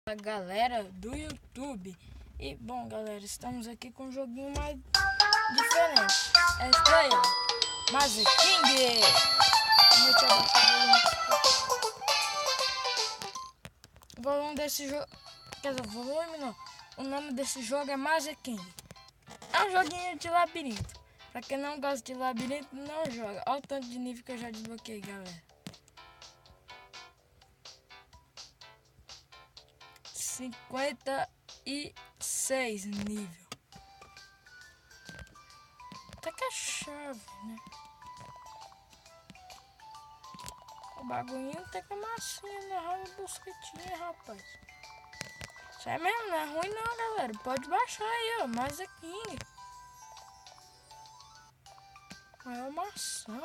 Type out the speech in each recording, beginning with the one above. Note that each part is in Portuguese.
A galera do YouTube. E bom, galera, estamos aqui com um joguinho mais diferente. É estranho, mas é King. O volume desse jogo, quer dizer, o volume não. O nome desse jogo é Magic King. É um joguinho de labirinto. Pra quem não gosta de labirinto, não joga. Olha o tanto de nível que eu já desbloqueei, galera. 56 nível. Até que é chave, né? O bagulhinho até que é massinha, né? Raiva busquetinha, rapaz. Isso é mesmo, não é ruim não, galera. Pode baixar aí, ó. Magic King. Maior maçã.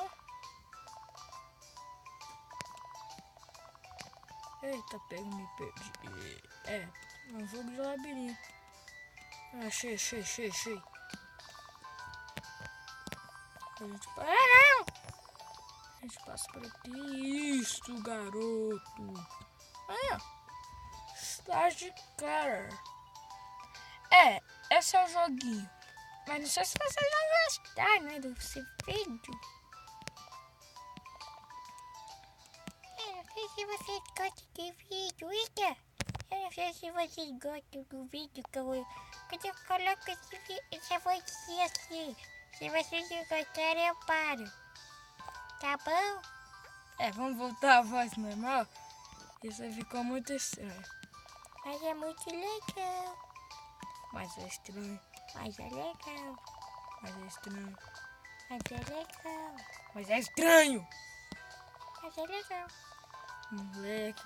Eita, me perdi. É um jogo de labirinto. Achei. A gente passa por aqui. Isso, garoto. Aí, ó. Stage Clear. Esse é o joguinho. Mas não sei se vocês vão gostar, né, desse vídeo. Eu não sei se vocês gostam de vídeo, Ida. Eu não sei se vocês gostam do vídeo quando eu coloco essa vozinha assim. Se vocês não gostarem, eu paro. Tá bom? Vamos voltar à voz normal. Isso aí ficou muito estranho. Mas é muito legal. Mas é estranho. Mas é legal. Mas é estranho. Mas é legal. Mas é estranho. Mas é legal. Moleque.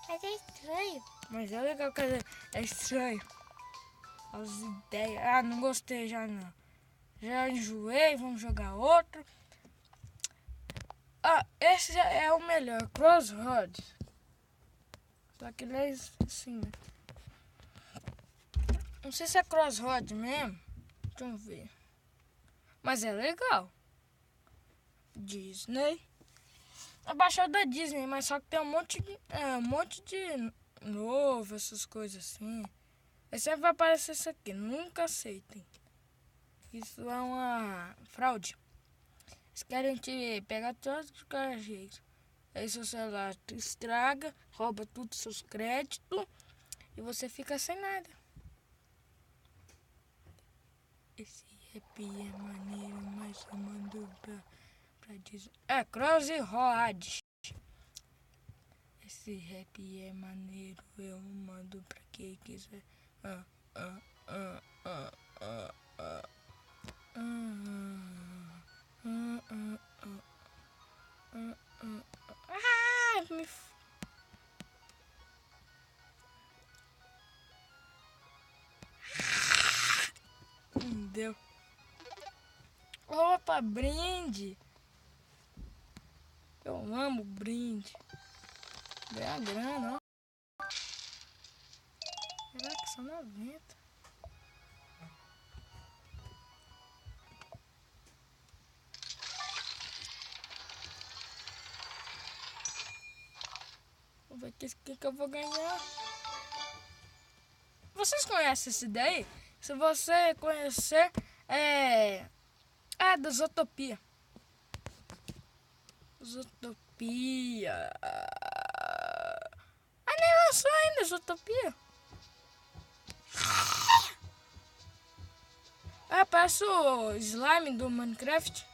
Mas é estranho. Mas é legal, cara. É estranho. As ideias. Ah, não gostei já não. Já enjoei, vamos jogar outro. Esse é o melhor. Crossroads. Só que ele é assim, né? Não sei se é Crossroads mesmo. Deixa eu ver. Mas é legal. Disney. Eu baixei o da Disney, mas só que tem um monte de novo, essas coisas assim. Aí sempre vai aparecer isso aqui. Nunca aceitem. Isso é uma fraude. Eles querem te pegar todos os jeitos. Aí seu celular estraga, rouba tudo seus créditos e você fica sem nada. Esse rap é maneiro, mas eu mando pra dizer. Crossroads. Esse rap é maneiro, eu mando pra quem quiser. Deu. Opa, brinde. Eu amo brinde. Ganhar grana, ó. Caraca, são 90. Vamos ver o que eu vou ganhar. Vocês conhecem esse daí? Se você conhecer, da Zootopia. Zootopia. Nem lançou ainda Zootopia. Parece o slime do Minecraft.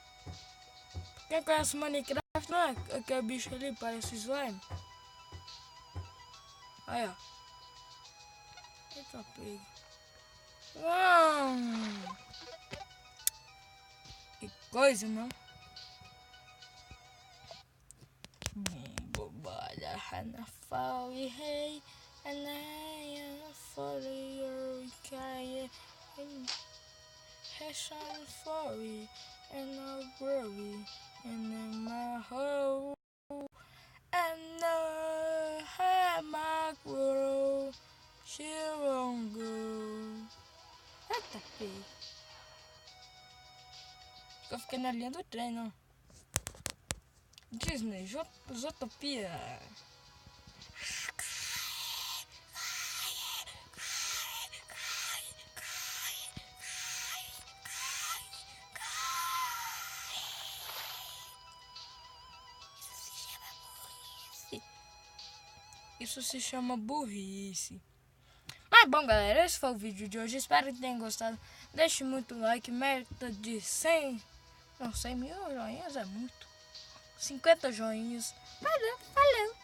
Quem conhece Minecraft, não é? Aquele bicho ali parece slime. Aí, ó. Eita, pega. Que coisa, não? Bobada, Hana Fawi, hey, and I am for your kind. Hashan for it, and I'll grow it, and then my whole, and my grow, she won't go. Eita, pega. Eu fiquei na linha do trem, não. Disney, Zootopia. Isso se chama burrice. Mas bom, galera, esse foi o vídeo de hoje. Espero que tenham gostado. Deixe muito like. Meta de 100... Não, 100 mil joinhas é muito. 50 joinhas. Valeu, valeu.